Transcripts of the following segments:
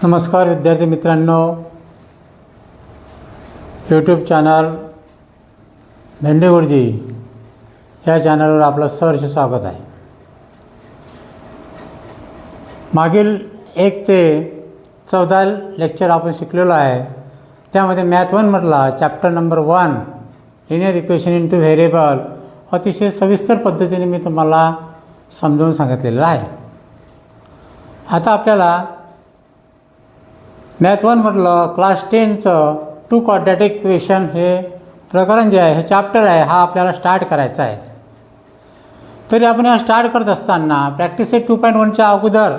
नमस्कार विद्यार्थी मित्रांनो, यूट्यूब चॅनल भेंडे गुरुजी या चॅनलवर आपलं सहर्ष स्वागत आहे. मागील 1 ते 14 लेक्चर आपण शिकलेलो आहे. त्यामध्ये मॅथ 1 म्हटला chapter number 1 linear equation into variable अतिशय सविस्तर पद्धतीने मी तुम्हाला समजावून सांगितलेलं आहे. आता आपल्याला मॅथ 1 म्हटलं क्लास 10चं 2 क्वाड्रॅटिक इक्वेशन हे प्रकरण जे आहे, हे चॅप्टर आहे, हा आपल्याला स्टार्ट करायचा आहे. तरी आपण हा स्टार्ट करत असताना प्रॅक्टिस सेट 2.1च्या अगोदर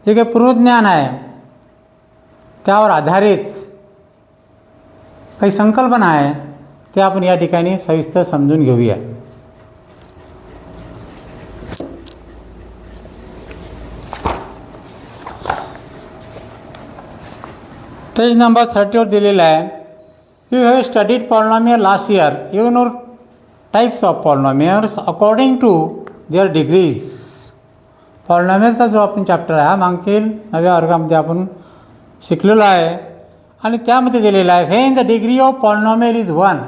जे काही पूर्वज्ञान आहे त्यावर आधारित काही संकल्पना आहे ते आपण या ठिकाणी सविस्तर समजून घेऊया. पेज नंबर 30 वर दिलेला आहे. You have studied polynomial last year. You know types of polynomials according to their degrees. पॉलिनॉमियलचा जो आपण चॅप्टर आहे हा मागील 9व्या वर्गामध्ये आपण शिकलेलो आहे आणि त्यामध्ये दिलेला आहे when the degree of polynomial is 1.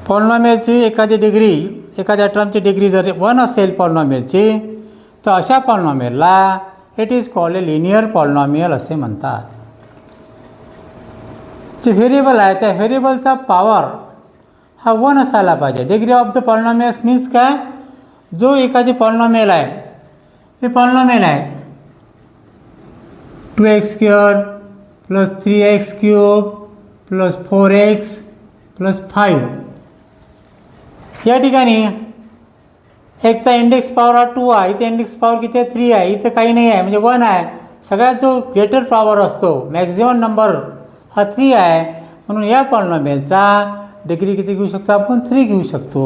पॉलिनॉमियलची एखादी डिग्री, एखाद्या टर्मची डिग्री जर 1 असेल पॉलिनॉमियलची, तर अशा पॉलिनॉमियलला it is called a linear polynomial असे म्हणतात. जे व्हेरिएबल आहे त्या व्हेरिएबलचा पॉवर हा 1 असायला पाहिजे. Degree of the polynomials means काय, जो एखादी पॉलिनॉमियल आहे, हे पॉलिनॉमियल आहे 2x² plus 3x³ plus 4x plus 5. या ठिकाणी एकचा इंडेक्स पॉवर हा 2 आहे, इथे इंडेक्स पॉवर किती आहे 3 आहे, इथं काही नाही आहे म्हणजे 1 आहे. सगळ्यात जो ग्रेटर पॉवर असतो, मॅक्झिमम नंबर हा 3 आहे. म्हणून या पॉलिनॉमियलचा डिग्री किती घेऊ शकतो आपण, 3 घेऊ शकतो.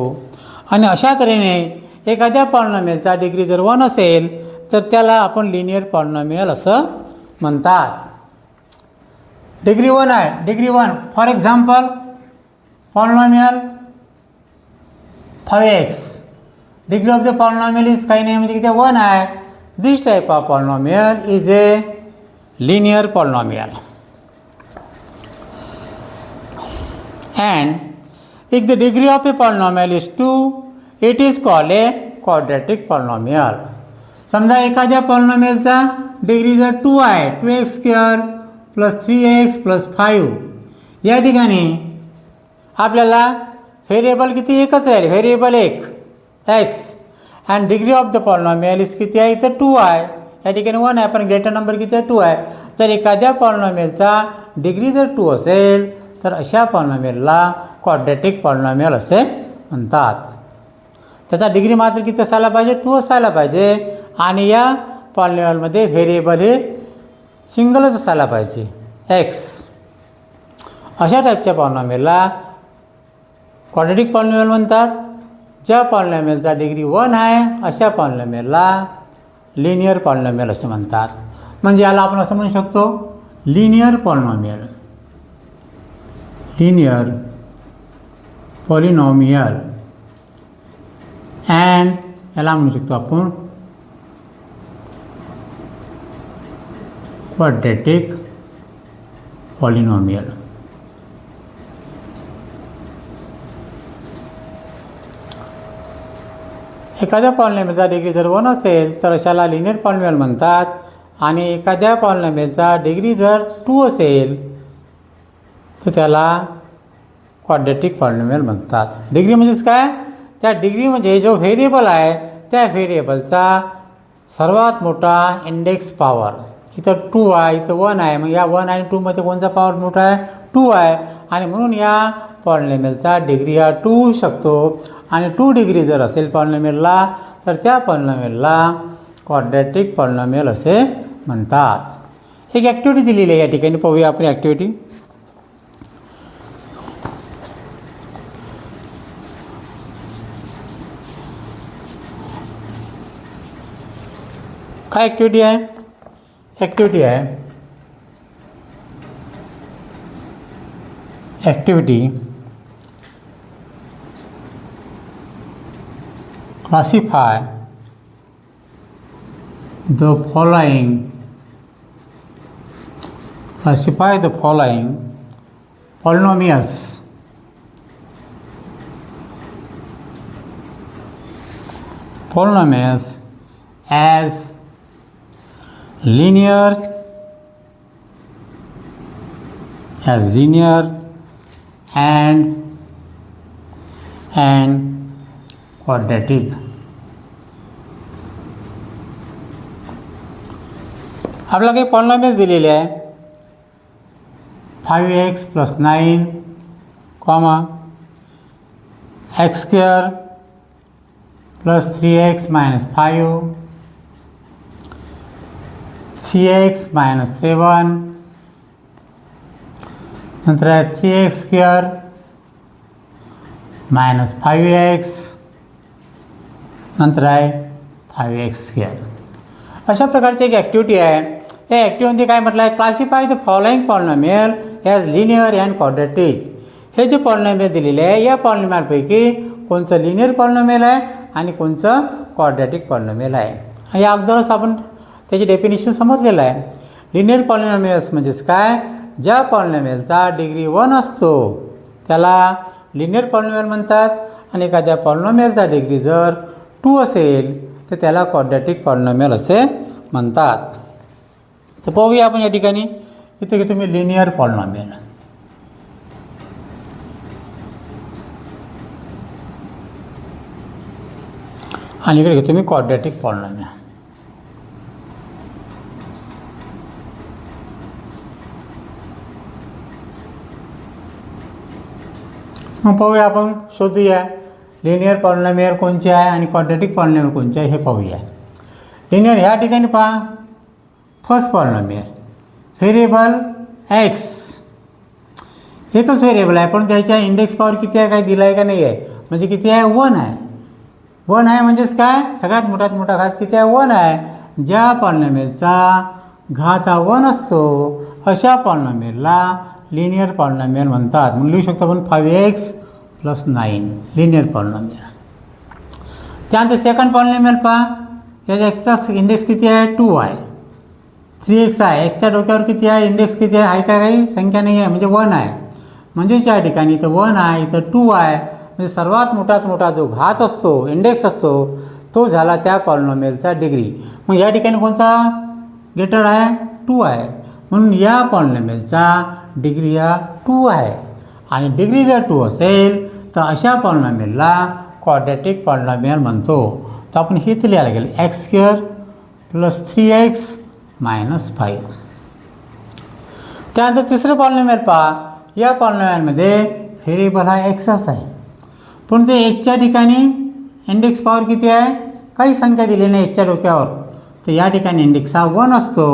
आणि अशा तऱ्हेने एखाद्या पॉलिनॉमियलचा डिग्री जर 1 असेल तर त्याला आपण लिनियर पॉलिनॉमियल असं म्हणतात. डिग्री 1 आहे, degree 1 for example polynomial 5x. Degree of the polynomial is काही नाही म्हणजे किती 1 आहे. This type of polynomial is a linear polynomial. And if the degree of a polynomial is 2, it is called a quadratic polynomial. समजा एखाद्या पॉलिनॉमियलचा degree जर 2 आहे, 2x² plus 3x plus 5. या ठिकाणी आपल्याला व्हेरिएबल किती एकच राहील, variable 1 x. And degree of the polynomial is किती आहे, इथं 2 आहे, या ठिकाणी 1 आहे, पण ग्रेटर नंबर किती आहे 2 आहे. जर एखाद्या पॉलिनॉमियलचा डिग्री जर 2 असेल तर अशा पॉलिनॉमियलला क्वाड्रॅटिक पॉलिनॉमियल असे म्हणतात. त्याचा डिग्री मात्र किती असायला पाहिजे, 2 असायला पाहिजे. आणि या पॉलिनॉमियलमध्ये व्हेरिएबल हे सिंगलच असायला पाहिजे x. अशा टाईपच्या पॉलिनॉमियलला क्वाड्रॅटिक पॉलिनॉमियल म्हणतात. ज्या पॉलिनॉमियलचा डिग्री 1 आहे अशा पॉलिनॉमियलला लिनियर पॉलिनॉमियल असे म्हणतात. म्हणजे याला आपण असं म्हणू शकतो linear polynomial, linear polynomial. And याला म्हणू शकतो आपण क्वाड्रॅटिक पॉलिनॉमियल. एखाद्या पॉलिनॉमियलचा डिग्री जर 1 असेल तर अशाला लिनियर पॉलिनॉमियल म्हणतात. आणि एखाद्या पॉलिनॉमियलचा डिग्री जर 2 असेल तर त्याला क्वाड्रॅटिक पॉलिनॉमियल म्हणतात. डिग्री म्हणजेच काय, त्या डिग्री म्हणजे जो व्हेरिएबल आहे त्या व्हेरिएबलचा सर्वात मोठा इंडेक्स पॉवर. इथं 2 आहे, इथं 1 आहे, मग या 1 आणि 2 मध्ये कोणचा पॉवर मोठा आहे, 2 आहे. आणि म्हणून या पॉलिनॉमियलचा डिग्री हा 2 होऊ शकतो. आणि 2 डिग्री जर असेल पॉलिनॉमियलला तर त्या पॉलिनॉमियलला क्वाड्रॅटिक पॉलिनॉमियल असे म्हणतात. एक ॲक्टिव्हिटी दिलेली आहे या ठिकाणी, पाहूया आपण ॲक्टिव्हिटी. काय ॲक्टिव्हिटी आहे, ॲक्टिव्हिटी आहे activity classify the following, classify the following polynomials as linear and quadratic. आपल्याला काही पॉलिनॉमियल्स दिलेले आहे 5x + 9, x² + 3x - 5, 3x - 7, नंतर आहे 3x² - 5x, नंतर आहे 5x². अशा प्रकारची एक ॲक्टिव्हिटी आहे. या ॲक्टिव्हिटीमध्ये काय म्हटलं आहे, classify the following polynomial as linear and quadratic. हे जे पॉलिनॉमियल दिलेले आहे या पॉलिनॉमियलपैकी कोणचं लिनियर पॉलिनॉमियल आहे आणि कोणचं क्वाड्रॅटिक पॉलिनॉमियल आहे. आणि या अगोदरच आपण त्याची डेफिनेशन समजलेलं आहे. लिनियर पॉलिनॉमियल्स म्हणजेच काय, ज्या पॉलिनॉमियलचा डिग्री 1 असतो त्याला लिनियर पॉलिनॉमियल म्हणतात, आणि एखाद्या पॉलिनॉमियलचा डिग्री जर 2 असेल तर त्याला क्वाड्रॅटिक पॉलिनॉमियल असे म्हणतात. तर पाहूया आपण या ठिकाणी. इथे घेतो मी लिनियर पॉलिनॉमियल. आणि इकडे घेतो मी क्वाड्रॅटिक पॉलिनॉमियल. मग पाहूया आपण, शोधूया लिनियर पॉलिनॉमियल कोणचे आहे आणि क्वाड्रॅटिक पॉलिनॉमियल कोणचे आहे हे पाहूया. लिनियर ह्या ठिकाणी पहा, फर्स्ट पॉलिनॉमियल व्हेरिएबल x, एकच व्हेरिएबल आहे पण त्याच्या इंडेक्स पॉवर किती आहे, काय दिलं आहे का नाही आहे, म्हणजे किती आहे, 1 आहे. 1 आहे म्हणजेच काय, सगळ्यात मोठ्यात मोठा घात किती आहे, 1 आहे. ज्या पॉलिनॉमियलचा घात हा 1 असतो अशा पॉलिनॉमियलला लिनियर पॉलिनॉमियल म्हणतात. म्हणून लिहू शकतो आपण 5x + 9 लिनियर पॉलिनॉमियल. त्यानंतर सेकंड पॉलिनॉमियल पहा, याच्या एक्सचा इंडेक्स किती आहे, 2 आहे. 3x आहे, एक्सच्या डोक्यावर किती आहे, इंडेक्स किती आहे का, काही संख्या नाही आहे म्हणजे 1 आहे. म्हणजेच या ठिकाणी इथं 1 आहे, इथं 2 आहे. म्हणजे सर्वात मोठात मोठा जो घात असतो, इंडेक्स असतो, तो झाला त्या पॉलिनॉमियलचा डिग्री. मग या ठिकाणी कोणचा ग्रेटर आहे, 2 आहे. म्हणून या पॉलिनॉमियलचा डिग्री हा 2 आहे. आणि डिग्री जर 2 असेल तर अशा पॉलिनॉमियलला क्वाड्रॅटिक पॉलिनॉमियल म्हणतो. तर आपण हे इथे लिहायला गेलं, x² + 3x - 5. त्यानंतर तिसरं पॉलिनॉमियल पहा, या पॉलिनॉमियलमध्ये व्हेरिएबल हा एक्सच आहे, पण ते 1च्या ठिकाणी इंडेक्स पॉवर किती आहे, काही संख्या दिली नाही 1च्या डोक्यावर. तर या ठिकाणी इंडेक्स हा 1 असतो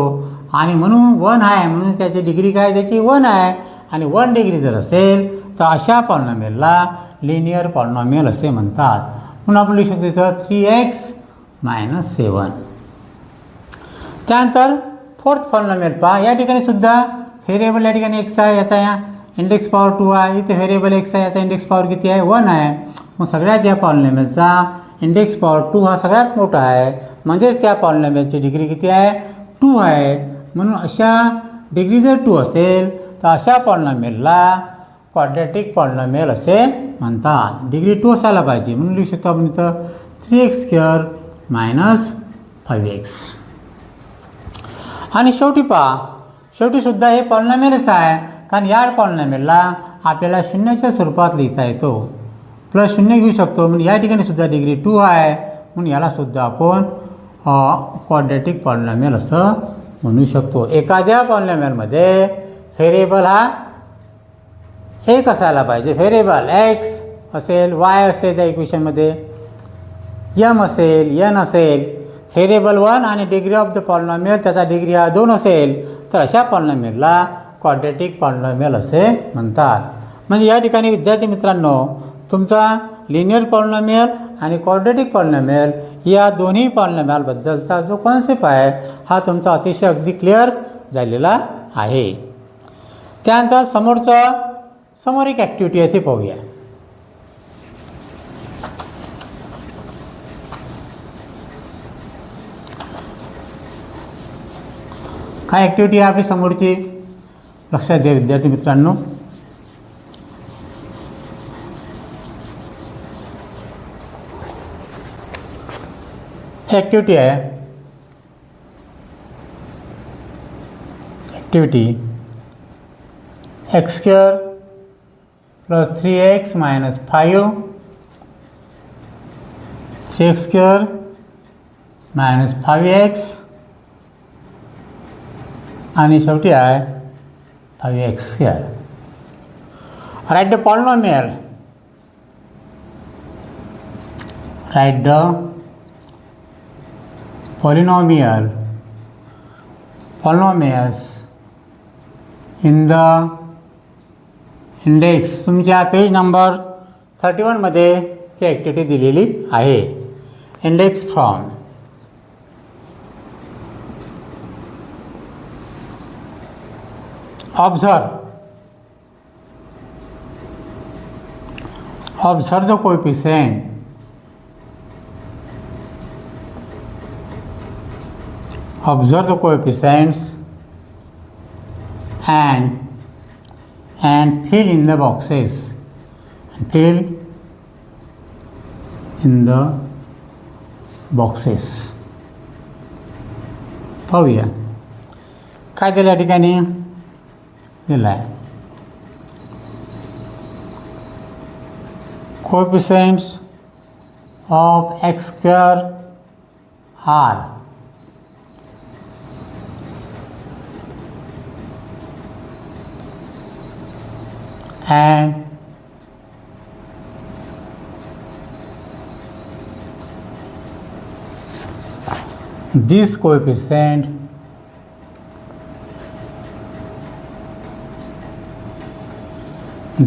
आणि म्हणून 1 आहे, म्हणून त्याची डिग्री काय, त्याची 1 आहे. आणि 1 डिग्री जर असेल तर अशा पॉलिनॉमियलला लिनियर पॉलिनॉमियल असे म्हणतात. म्हणून आपण लिहू शकतो इथं 3x - 7. त्यानंतर फोर्थ पॉलिनॉमियल पहा, या ठिकाणी सुद्धा व्हेरिएबल या ठिकाणी x आहे, याचा या इंडेक्स पॉवर 2 आहे. इथे व्हेरिएबल x आहे, याचा इंडेक्स पॉवर किती आहे, 1 आहे. मग सगळ्यात या पॉलिनॉमियलचा इंडेक्स पॉवर 2 हा सगळ्यात मोठा आहे, म्हणजेच त्या पॉलिनॉमियलची डिग्री किती आहे, 2 आहे. म्हणून अशा डिग्री जर 2 असेल तर अशा पॉलिनॉमियलला क्वाड्रॅटिक पॉलिनॉमियल असे म्हणतात. डिग्री 2 असायला पाहिजे, म्हणून लिहू शकतो आपण इथं 3x² - 5x. आणि शेवटी पहा, शेवटीसुद्धा हे पॉलिनॉमियलच आहे, कारण या पॉलिनॉमियलला आपल्याला शून्याच्या स्वरूपात लिहिता येतो, +0 घेऊ शकतो. म्हणून या ठिकाणी सुद्धा डिग्री 2 आहे, म्हणून यालासुद्धा आपण क्वाड्रॅटिक पॉलिनॉमियल असं म्हणू शकतो. एखाद्या पॉलिनॉमियलमध्ये व्हेरिएबल हा 1 असायला पाहिजे. व्हेरिएबल x असेल, y असेल त्या इक्वेशनमध्ये, m असेल, n असेल. व्हेरिएबल 1 आणि डिग्री ऑफ द पॉलिनॉमियल त्याचा डिग्री हा 2 असेल तर अशा पॉलिनॉमियलला क्वाड्रॅटिक पॉलिनॉमियल असे म्हणतात. म्हणजे या ठिकाणी विद्यार्थी मित्रांनो, तुमचा लिनियर पॉलिनॉमियल आणि क्वाड्रॅटिक पॉलिनॉमियल या दोन्ही पॉलिनॉमियलबद्दलचा जो कॉन्सेप्ट आहे हा तुमचा अतिशय अगदी क्लिअर झालेला आहे. त्यानंतर समोर एक ॲक्टिव्हिटी आहे ते पाहूया. काय ॲक्टिव्हिटी आहे आपली समोरची, लक्षात द्या विद्यार्थी मित्रांनो. ॲक्टिव्हिटी आहे, activity x square plus 3x minus 5 3x square minus 5x आणि शेवटी आहे 5x square. Right the polynomial, write the polynomials in the index. तुमच्या पेज नंबर 31 मध्ये ही ॲक्टिव्हिटी दिलेली आहे. Index from observe the coefficient observe the coefficients and fill in the boxes, fill in the boxes. पाहूया काय दिलं या ठिकाणी, दिलं आहे coefficients of x square are and this coefficient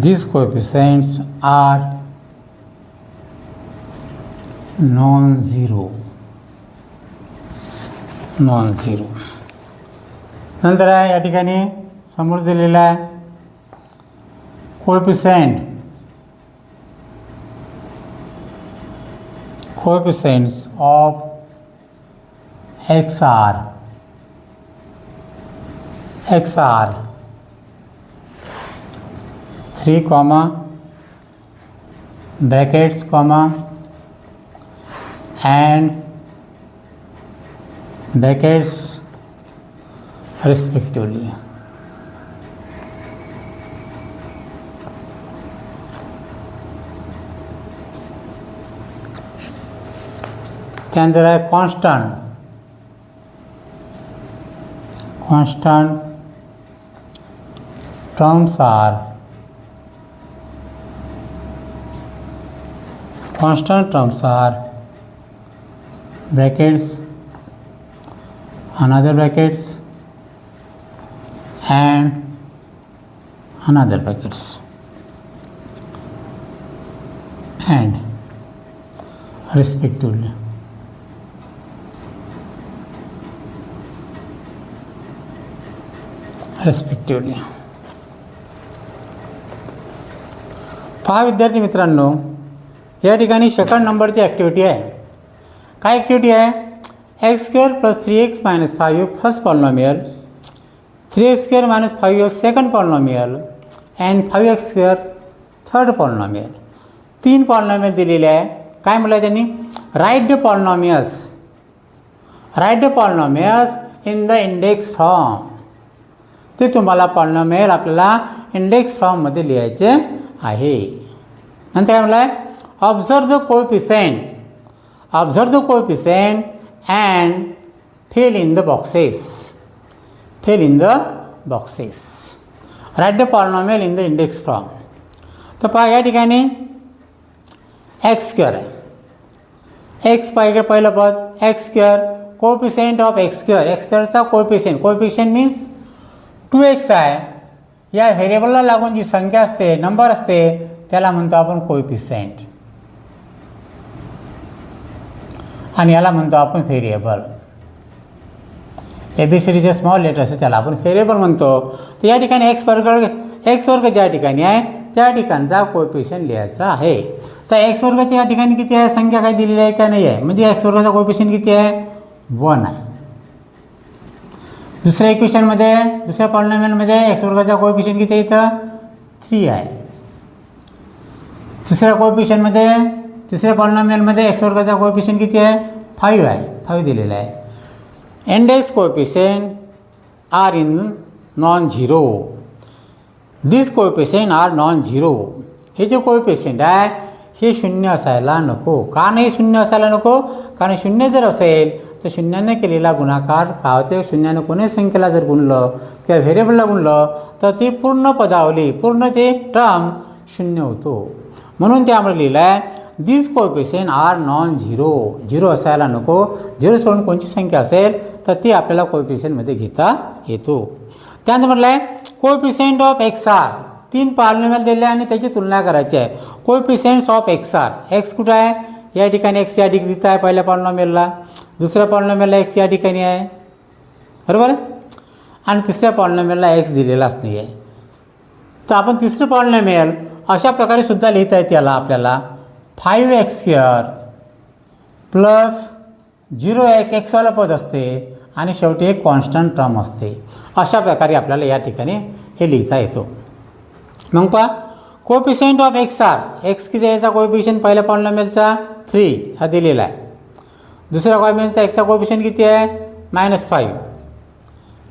these coefficients are non-zero. नंतर आहे या ठिकाणी समोर दिलेला आहे coefficients of x are 3 comma brackets comma and brackets respectively. त्यानंतर आहे constant terms are brackets, another brackets and another brackets and respectively. पहा विद्यार्थी मित्रांनो, या ठिकाणी सेकंड नंबरची ॲक्टिव्हिटी आहे. काय ॲक्टिव्हिटी आहे, x square plus 3x minus 5 first polynomial, 3x square minus 5 second polynomial and 5x square third polynomial. 3 polynomial दिलेले आहे. काय म्हटलं त्यांनी, write the polynomials in the index form. ते तुम्हाला पॉलिनॉमियल आपल्याला इंडेक्स फॉर्ममध्ये लिहायचे आहे. नंतर काय म्हटलं आहे, observe the coefficient and fill in the boxes. Write the polynomial in the index form. तर पहा या ठिकाणी एक्स स्क्वेअर आहे, एक्स पाहिजे पहिलं पद x square, coefficient of x स्क्वेअरचा कोएफिशिएंट मीन्स 2x आहे. या व्हेरिएबलला लागून जी संख्या असते, नंबर असते, त्याला म्हणतो आपण कोएफिशिएंट आणि याला म्हणतो आपण व्हेरिएबल. ABCDचे स्मॉल लेटर असते त्याला आपण व्हेरिएबल म्हणतो. तर या ठिकाणी एक्स वर्ग ज्या ठिकाणी आहे त्या ठिकाणचा कोएफिशिएंट लिहायचा आहे. तर एक्स वर्गाच्या या ठिकाणी किती आहे, संख्या काय दिलेली आहे का नाही आहे, म्हणजे एक्स वर्गाचा कोएफिशिएंट किती आहे, 1 आहे. दुसऱ्या इक्वेशनमध्ये दुसऱ्या पॉलिनॉमियलमध्ये एक्स वर्गाचा कोएफिशियंट किती आहे इथं 3 आहे. तिसऱ्या कोएफिशियंटमध्ये तिसऱ्या पॉलिनॉमियलमध्ये एक्स वर्गाचा कोएफिशियंट किती आहे 5 आहे. 5 दिलेला आहे. Index coefficient are in non zero. This coefficient are non zero. हे जे कोएफिशियंट आहे हे शून्य असायला नको. का नाही शून्य असायला नको? कारण शून्य जर असेल तर शून्याने केलेला गुणाकार काय होते, शून्याने कोणी संख्येला जर गुणलं किंवा व्हेरिएबलला गुणलं तर ती पूर्ण पदावली पूर्ण ते टर्म शून्य होतो. म्हणून त्यामुळे लिहिलं आहे this coefficient are non zero. Zero असायला नको. झिरो सोडून कोणती संख्या असेल तर ती आपल्याला कोएफिशियंटमध्ये घेता येतो. त्यानंतर म्हटलं आहे coefficient of x are. 3 polynomial दिले आणि त्याची तुलना करायची आहे. Coefficients of x are. X कुठं आहे? या ठिकाणी एक्स या ठिकाणी दिसत आहे पहिल्या पॉलिनॉमियलला. दुसऱ्या पॉलिनॉमियलला एक्स या ठिकाणी आहे. बरोबर आहे. आणि तिसऱ्या पॉलिनॉमियलला एक्स दिलेलाच नाही आहे. तर आपण तिसरं पॉलिनॉमियल अशा प्रकारे सुद्धा लिहिता येते. याला आपल्याला 5x² प्लस 0x एक्सवाला पद असते आणि शेवटी एक कॉन्स्टंट टर्म असते. अशा प्रकारे आपल्याला या ठिकाणी हे लिहिता येतो. मग पहा coefficient of x are. X किती याचा कोएफिशियंट पहिल्या पॉलिनॉमियलचा 3 हा दिलेला आहे. दुसऱ्या पॉलिनॉमियलचा एक्सचा कोएफिशियंट किती आहे -5.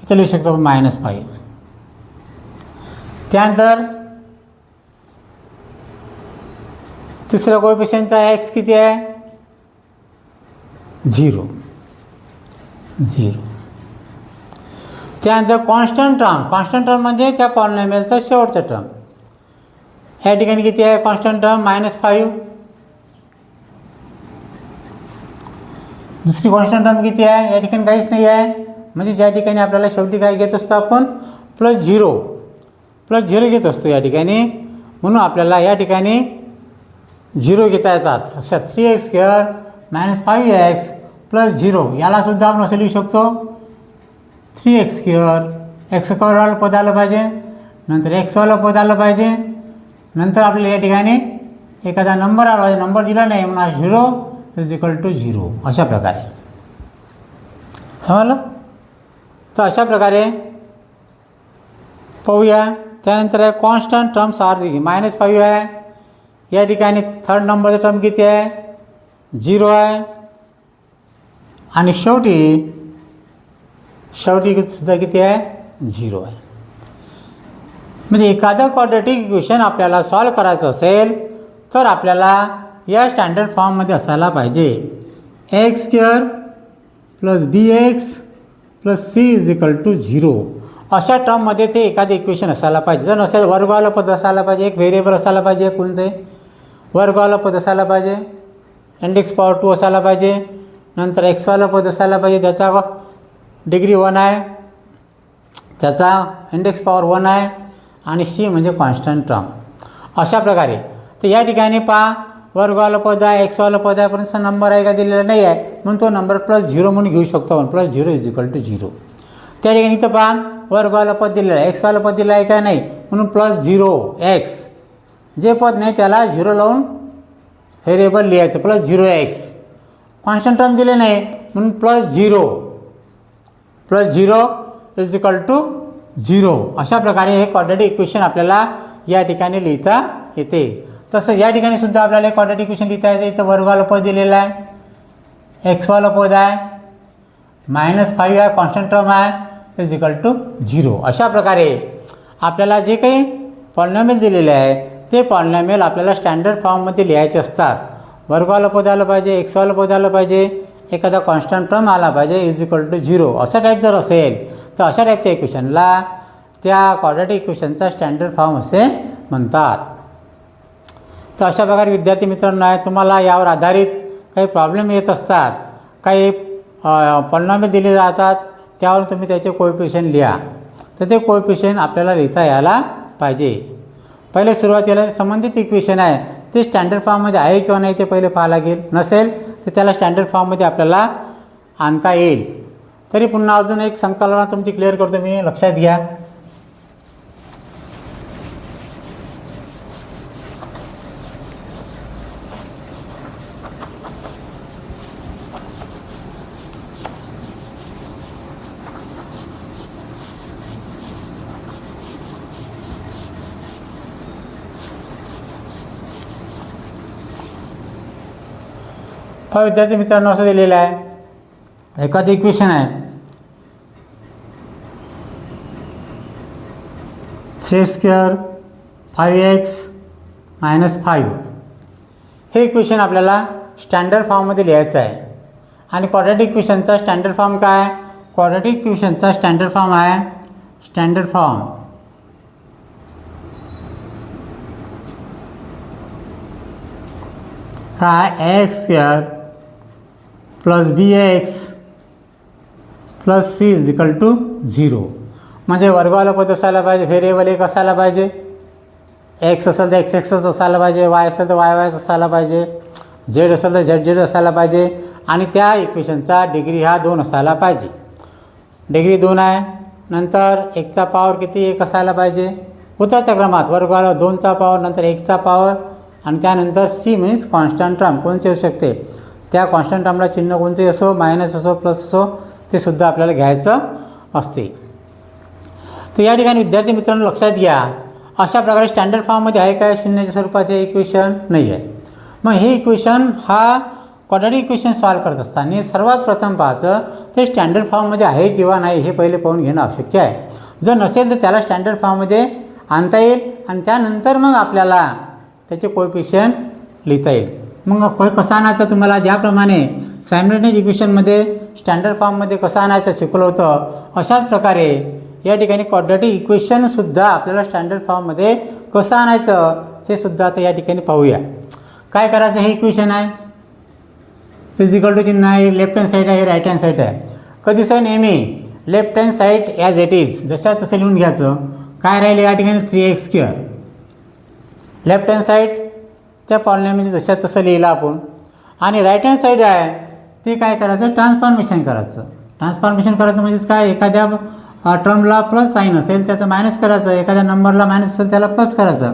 इथं लिहू शकतो आपण -5. त्यानंतर तिसऱ्या कोएफिशियंटचा एक्स किती आहे 0. त्यानंतर कॉन्स्टंट टर्म म्हणजे त्या पॉलिनॉमियलचा शेवटचा टर्म. या ठिकाणी किती आहे कॉन्स्टंट टर्म -5. दुसरी कॉन्स्टंट टर्म किती आहे या ठिकाणी काहीच नाही आहे. म्हणजे ज्या ठिकाणी आपल्याला शेवटी काय घेत असतो आपण +0 घेत असतो या ठिकाणी. म्हणून आपल्याला या ठिकाणी 0 घेता येतात. लक्षात 3x² -5x + 0 यालासुद्धा आपण असं लिहू शकतो 3x². x² पद आलं पाहिजे, नंतर एक्सवाला पद आलं पाहिजे, नंतर आपल्याला या ठिकाणी एखादा नंबर आला पाहिजे. नंबर दिला नाही म्हणून 0 = 0 अशा प्रकारे. समजलं? तर अशा प्रकारे पाहूया. त्यानंतर आहे कॉन्स्टंट टर्म्स आर -5 आहे. या ठिकाणी थर्ड नंबरचा टर्म किती आहे 0 आहे. आणि शेवटी सुद्धा किती आहे 0 आहे. म्हणजे एखादं क्वाड्रॅटिक इक्वेशन आपल्याला सॉल्व करायचं असेल तर आपल्याला या स्टँडर्ड फॉर्ममध्ये असायला पाहिजे. x² + bx + c = 0 अशा टर्ममध्ये ते एखादं इक्वेशन असायला पाहिजे. जर नसेल वर्गवाला पद असायला पाहिजे, एक व्हेरिएबल असायला पाहिजे, कोणते वर्गवाला पद असायला पाहिजे, इंडेक्स पॉवर 2 असायला पाहिजे, नंतर एक्सवाला पद असायला पाहिजे ज्याचा डिग्री 1 आहे, त्याचा इंडेक्स पॉवर 1 आहे, आणि सी म्हणजे कॉन्स्टंट टर्म. अशा प्रकारे तर या ठिकाणी पहा वर्गवाला पद आहे, एक्सवाला पद आहे, परंतु नंबर आहे का दिलेला नाही आहे म्हणून तो नंबर +0 म्हणून घेऊ शकतो आपण. +0 = 0. त्या ठिकाणी इथं पहा वर्गवाला पद दिलेलं आहे, एक्सवाला पद दिलं आहे का नाही म्हणून +0x. जे पद नाही त्याला 0 लावून व्हेरिएबल लिहायचं +0x. कॉन्स्टंट टर्म दिले नाही म्हणून +0 = 0. अशा प्रकारे हे क्वाड्रॅटिक इक्वेशन आपल्याला या ठिकाणी लिहिता येते. तसं या ठिकाणी सुद्धा आपल्याला एक क्वाड्रॅटिक इक्वेशन लिहिता येते. इथं वर्गवाला पद दिलेला आहे, एक्सवाला पद आहे, -5 आहे, कॉन्स्टंट टर्म आहे, = 0. अशा प्रकारे आपल्याला जे काही पॉलिनॉमियल दिलेले आहे ते पॉलिनॉमियल आपल्याला स्टँडर्ड फॉर्ममध्ये लिहायचे असतात. वर्गवाला पद आलं पाहिजे, एक्सवाला पद आलं पाहिजे, एखादा कॉन्स्टंट टर्म आला पाहिजे = 0 असा टाईप जर असेल तर अशा टाईपच्या इक्वेशनला त्या क्वाड्रॅटिक इक्वेशनचा स्टँडर्ड फॉर्म असे म्हणतात. तर अशा प्रकारे विद्यार्थी मित्रांनो आहे तुम्हाला यावर आधारित काही प्रॉब्लेम येत असतात, काही पॉलिनॉमियल दिले राहतात, त्यावर तुम्ही त्याचे कोएफिशियंट लिहा. तर ते कोएफिशियंट आपल्याला लिहिता यायला पाहिजे. पहिले सुरुवातीला संबंधित इक्वेशन आहे ते स्टँडर्ड फॉर्ममध्ये आहे किंवा नाही ते पहिले पाहावं लागेल. नसेल तर त्याला स्टँडर्ड फॉर्ममध्ये आपल्याला आणता येईल. तरी पुन्हा अजून एक संकल्पना तुमची क्लिअर करतो मी, लक्षात घ्या. पहा विद्यार्थी मित्रांनो, असं दिलेलं आहे, एखादं इक्वेशन आहे 3x² 5x - 5. हे इक्वेशन आपल्याला स्टँडर्ड फॉर्ममध्ये लिहायचं आहे. आणि क्वाड्रॅटिक इक्वेशनचा स्टँडर्ड फॉर्म काय? क्वाड्रॅटिक इक्वेशनचा स्टँडर्ड फॉर्म आहे, स्टँडर्ड फॉर्म काय? ax² + bx + c = 0. म्हणजे वर्गवाला पद असायला पाहिजे, व्हेरिएबल एक असायला पाहिजे, एक्स असेल तर xx असायला पाहिजे, वाय असेल तर वाय असायला पाहिजे, झेड असेल तर झेड असायला पाहिजे. आणि त्या इक्वेशनचा डिग्री हा 2 असायला पाहिजे. डिग्री 2 आहे. नंतर 1चा पॉवर किती? 1 असायला पाहिजे. उतरत्या क्रमात वर्गवाला 2चा पॉवर, नंतर 1चा पॉवर, आणि त्यानंतर सी मीन्स कॉन्स्टंट टर्म. कोणते असू शकते? त्या कॉन्स्टंट टर्मला चिन्ह कोणते असो, मायनस असो प्लस असो, ते सुद्धा आपल्याला घ्यायचं असते. तर या ठिकाणी विद्यार्थी मित्रांनो लक्षात घ्या, अशा प्रकारे स्टँडर्ड फॉर्ममध्ये आहे काय शून्याच्या स्वरूपात हे इक्वेशन? नाही आहे. मग हे इक्वेशन हा क्वाड्रॅटिक इक्वेशन सॉल्व्ह करत असताना सर्वात प्रथम पाहायचं ते स्टँडर्ड फॉर्ममध्ये आहे किंवा नाही हे पहिले पाहून घेणं आवश्यक आहे. जर नसेल तर त्याला स्टँडर्ड फॉर्ममध्ये आणता येईल आणि त्यानंतर मग आपल्याला त्याचे कोएफिशियंट लिहिता येईल. मग कसं आणायचं तुम्हाला ज्याप्रमाणे सायमल्टेनियस इक्वेशनमध्ये स्टँडर्ड फॉर्ममध्ये कसं आणायचं शिकवलं होतं, अशाच प्रकारे या ठिकाणी क्वाड्रॅटिक इक्वेशनसुद्धा आपल्याला स्टँडर्ड फॉर्ममध्ये कसं आणायचं हे सुद्धा आता या ठिकाणी पाहूया. काय करायचं? हे इक्वेशन आहे, फिजिकल टू चिन्ह आहे, लेफ्ट हँड साईड आहे, राईट हँड साईड आहे. कधी सर नेहमी left hand side as it is जशा तसं लिहून घ्यायचं. काय राहिलं या ठिकाणी? 3x². लेफ्ट हँड साईड त्या पॉलिनॉमियल जशा तसं लिहिलं आपण. आणि राईट हँड साईड आहे ते काय करायचं? ट्रान्सफॉर्मेशन करायचं. ट्रान्सफॉर्मेशन करायचं म्हणजेच काय? एखाद्या टर्मला प्लस साईन असेल त्याचं मायनस करायचं, एखाद्या नंबरला मायनस असेल त्याला प्लस करायचं.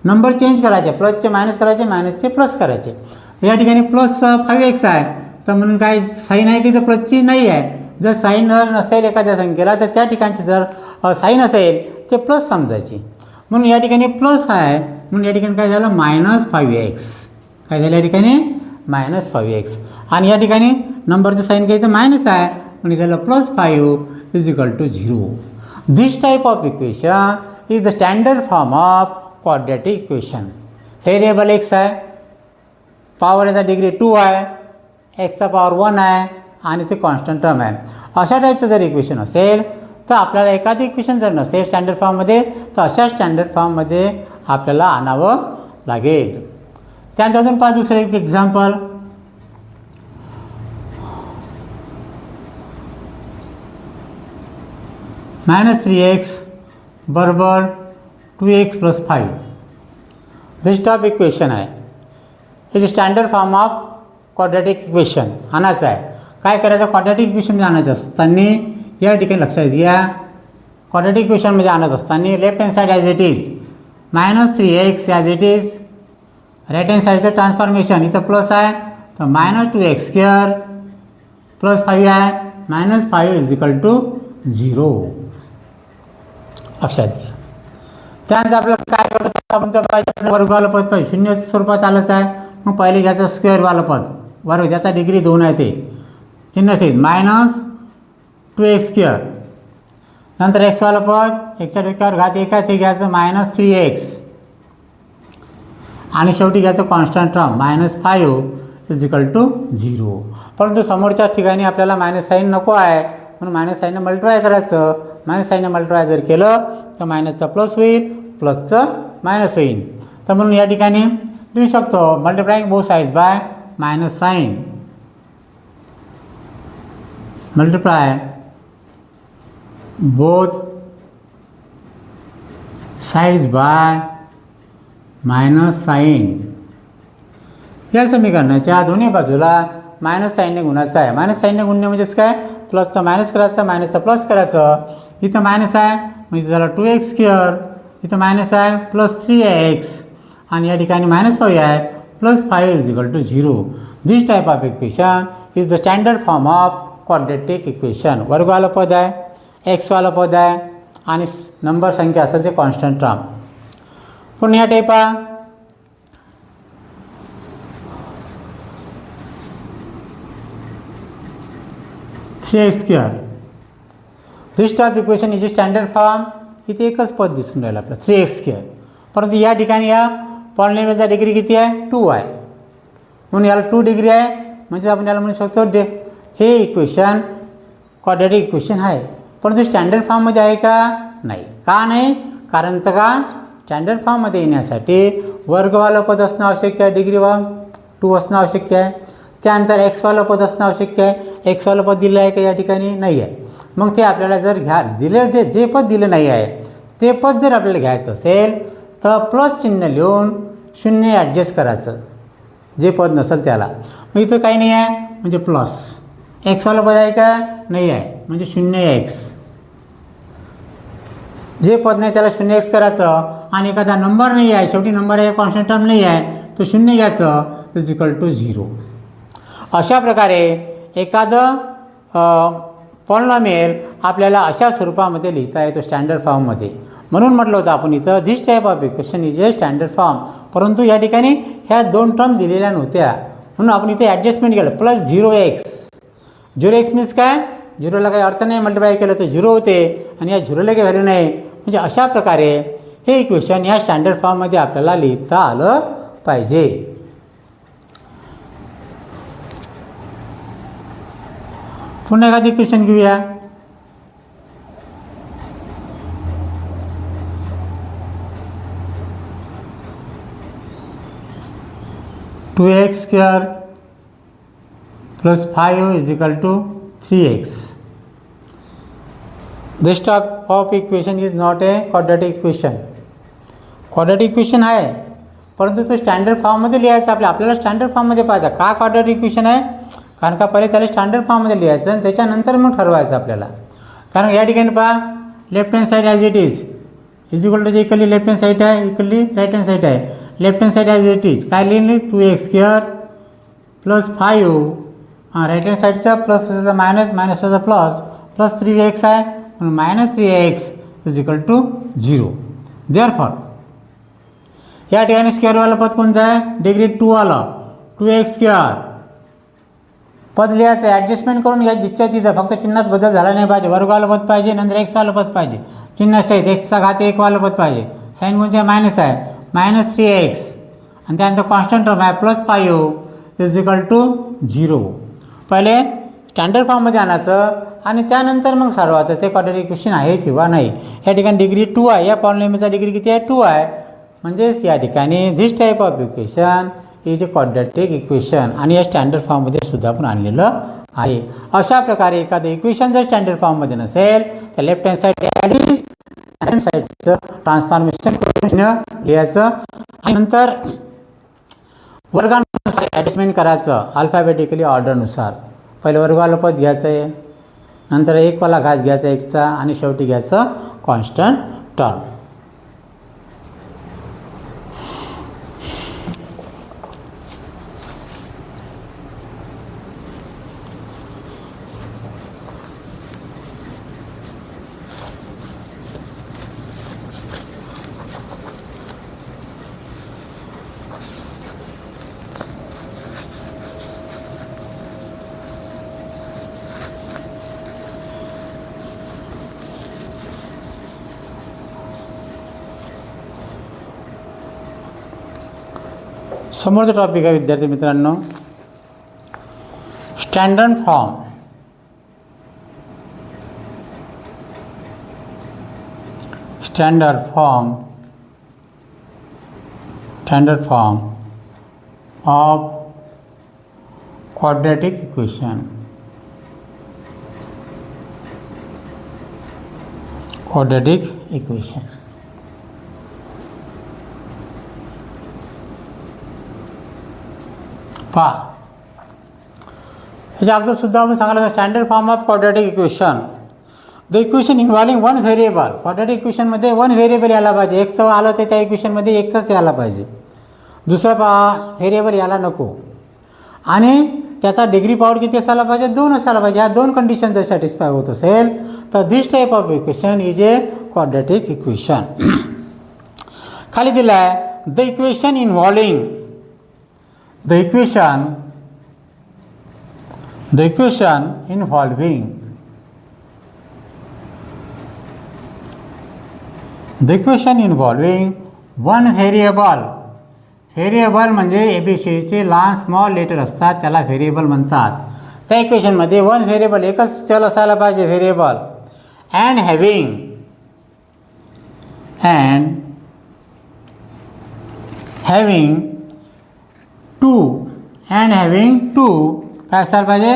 नंबर चेंज करायचे, प्लसचे मायनस करायचे, मायनसचे प्लस करायचे. या ठिकाणी प्लस 5x आहे तर म्हणून काय साईन आहे की तर प्लसची नाही आहे. जर साईन जर नसेल एखाद्या संख्येला तर त्या ठिकाणची जर साईन असेल ते प्लस समजायची. म्हणून या ठिकाणी प्लस आहे म्हणून या ठिकाणी काय झालं? -5x. काय झालं या ठिकाणी? -5x. आणि या ठिकाणी नंबरचं साईन काही तर मायनस आहे म्हणजे झालं +5 = 0. This type of equation is the standard form of quadratic equation. Variable x आहे, पॉवर याचा डिग्री 2 आहे, एक्सचा पॉवर 1 आहे आणि ते कॉन्स्टंट टर्म आहे. अशा टाईपचं जर इक्वेशन असेल तर आपल्याला एखादी इक्वेशन जर नसेल स्टँडर्ड फॉर्ममध्ये तर अशा स्टँडर्ड फॉर्ममध्ये आपल्याला आणावं लागेल. त्यानंतर अजून पहा दुसरं एक एक्झाम्पल. -3x = 2x + 5. दिस टॉप इक्वेशन आहे. Is standard form of quadratic equation आणायचं आहे. काय करायचं? क्वाड्रॅटिक इक्वेशनमध्ये आणायचं असताना या ठिकाणी लक्षात घ्या, क्वाड्रॅटिक इक्वेशनमध्ये आणत असताना left hand side as it is, -3x as it is, right hand साईडचं ट्रान्सफॉर्मेशन इथं प्लस आहे तर -2x² + 5 आहे, -5 = 0. लक्षात घ्या. त्यानंतर आपल्याला काय करायचं? आपण जर पाहिजे वर्गवालं पद पाहिजे शून्य स्वरूपात आलंच आहे मग पहिले घ्यायचं स्क्वेअरवालं पद वर्ग ज्याचा डिग्री 2 आहे ते चिन्ह असेल -2x². नंतर एक्सवालं पद एकच्या डोक्यावर घात 1 आहे ते घ्यायचं -3x. आणि शेवटी घ्यायचं कॉन्स्टंट टर्म -5 = 0. परंतु समोरच्या ठिकाणी आपल्याला मायनस साईन नको आहे म्हणून मायनस साईननं मल्टिप्लाय करायचं. मायनस साईननं मल्टिप्लाय जर केलं तर मायनसचा प्लस होईल, प्लसचं मायनस होईल. तर म्हणून या ठिकाणी लिहू शकतो multiplying both sides by minus sign, multiply both sides by minus sign. या समीकरणाच्या दोन्ही बाजूला मायनस साईनने गुणायचं आहे. मायनस साईनने गुणणे म्हणजेच काय? प्लसचं मायनस करायचं, मायनसचं प्लस करायचं. इथं मायनस आहे म्हणजे झालं 2x², इथं मायनस आहे +3x आणि या ठिकाणी -5 आहे +5 = 0. This type of equation is the standard form of quadratic equation. वर्गवालं पद आहे, एक्सवालं पद आहे आणि नंबर संख्या असेल ते कॉन्स्टंट टर्म. पुन्हा या type 3x². This type equation is standard form. इथे एकच पद दिसून राहिलं आपलं 3x². परंतु या ठिकाणी या पॉलिनॉमियलचा डिग्री किती आहे? 2 आहे. म्हणून याला 2 डिग्री आहे, म्हणजे आपण याला म्हणू शकतो हे इक्वेशन क्वाड्रॅटिक इक्वेशन आहे. परंतु स्टँडर्ड फॉर्ममध्ये आहे का? नाही. का नाही? कारण तर का स्टँडर्ड फॉर्ममध्ये येण्यासाठी वर्गवालं पद असणं आवश्यक आहे, डिग्री 2 असणं आवश्यक आहे. त्यानंतर एक्सवालं पद असणं आवश्यक आहे. एक्सवालं पद दिलं आहे का या ठिकाणी? नाही आहे. मग ते आपल्याला जर दिलं जे पद दिलं नाही आहे ते पद जर आपल्याला घ्यायचं असेल तर प्लस चिन्ह लिहून 0 ॲडजस्ट करायचं, जे पद नसेल त्याला. मग इथं काही नाही आहे म्हणजे प्लस. एक्सवालं पद आहे का? नाही आहे, म्हणजे 0x. जे पद नाही त्याला 0x करायचं. आणि एखादा नंबर नाही आहे, शेवटी नंबर आहे, कॉन्स्टंट टर्म नाही आहे, तो 0 घ्यायचं, =0. अशा प्रकारे एखादं पॉलिनॉमियल आपल्याला अशा स्वरूपामध्ये लिहिता येतो स्टँडर्ड फॉर्ममध्ये. म्हणून म्हटलं होतं आपण इथं this type of equation is a standard form. परंतु या ठिकाणी ह्या 2 टर्म दिलेल्या नव्हत्या, म्हणून आपण इथे ॲडजस्टमेंट केलं +0x. 0x मीन्स काय? 0ला काही अर्थ नाही, मल्टिप्लाय केलं तर 0 होते आणि या 0ला काही व्हॅल्यू नाही. म्हणजे अशा प्रकारे हे इक्वेशन या स्टँडर्ड फॉर्ममध्ये आपल्याला लिहिता आलं पाहिजे. पुन्हा एखादं इक्वेशन घेऊया. (2x² + 5 = 3x). This type of equation is not a quadratic equation. Quadratic equation आहे, परंतु तो स्टँडर्ड फॉर्ममध्ये लिहायचा. आपल्याला स्टँडर्ड फॉर्ममध्ये पाहायचा. का क्वाड्रॅटिक इक्वेशन आहे? कारण का पहिले त्याला स्टँडर्ड फॉर्ममध्ये लिहायचं आणि त्याच्यानंतर मग ठरवायचं आपल्याला. कारण या ठिकाणी पहा, left hand side as it is = जे इक्वली लेफ्ट हँड साईड आहे, इक्वली राईट हँड साईड आहे. Left hand side as it is काय लिहिली? 2x² + 5. राईट हँड साईडचा प्लस असेल मायनस, मायनस असेल प्लस, प्लस 3x आहे म्हणून -3x = 0. देअरफॉर या ठिकाणी स्क्वेअरवाला पद कोणतं आहे? डिग्री 2 आलं. 2x² पद लिहायचं, ॲडजस्टमेंट करून घ्या जिथच्या तिथं. फक्त चिन्हात बदल झाला नाही पाहिजे. वर्गवालं पद पाहिजे, नंतर एक्सवालं पद पाहिजे, चिन्ह सहित. एक्सचा घात 1 वालं पद पाहिजे. साईन कोणचं आहे? मायनस आहे, -3x. आणि त्यानंतर कॉन्स्टंट टर्म आहे +5 = 0. पहिले स्टँडर्ड फॉर्ममध्ये आणायचं आणि त्यानंतर मग सोडवायचं ते क्वाड्रॅटिक इक्वेशन आहे किंवा नाही. या ठिकाणी डिग्री 2 आहे. या पॉलिनॉमियलचा डिग्री किती आहे? 2 आहे. म्हणजेच या ठिकाणी this type of equation is a quadratic equation. आणि या स्टँडर्ड फॉर्ममध्ये सुद्धा आपण आणलेलं आहे. अशा प्रकारे एखादं इक्वेशन जर स्टँडर्ड फॉर्ममध्ये नसेल तर left hand side as it is, right hand साईडचं ट्रान्सफॉर्मेशन करून लिहायचं आणि नंतर वर्गानुसार ॲडजस्टमेंट करायचं अल्फाबेटिकली ऑर्डरनुसार. पहिलं वर्गवालं पद घ्यायचं आहे, नंतर 1 वाला घात घ्यायचा एक्सचा आणि शेवटी घ्यायचं कॉन्स्टंट टर्म. समोरचा टॉपिक आहे विद्यार्थी मित्रांनो, standard form. Standard form of quadratic equation. Quadratic equation पहा. ह्याच्या अगोदर सुद्धा आपण सांगितलं standard form of quadratic equation. The equation involving 1 variable. Quadratic इक्वेशनमध्ये 1 व्हेरिएबल यायला पाहिजे. एक्सचं आलं तर त्या इक्वेशनमध्ये एक्सच यायला पाहिजे, दुसरा व्हेरिएबल यायला नको. आणि त्याचा डिग्री पॉवर किती असायला पाहिजे? 2 असायला पाहिजे. ह्या 2 कंडिशन जर सॅटिस्फाय होत असेल तर this type of equation is a quadratic equation. खाली दिलं आहे the equation involving The equation involving one variable. Variable म्हणजे ABCDचे लहान स्मॉल लेटर असतात, त्याला व्हेरिएबल म्हणतात. त्या इक्वेशनमध्ये वन व्हेरिएबल, एकच चल असायला पाहिजे व्हेरिएबल. अँड हॅविंग टू काय असायला पाहिजे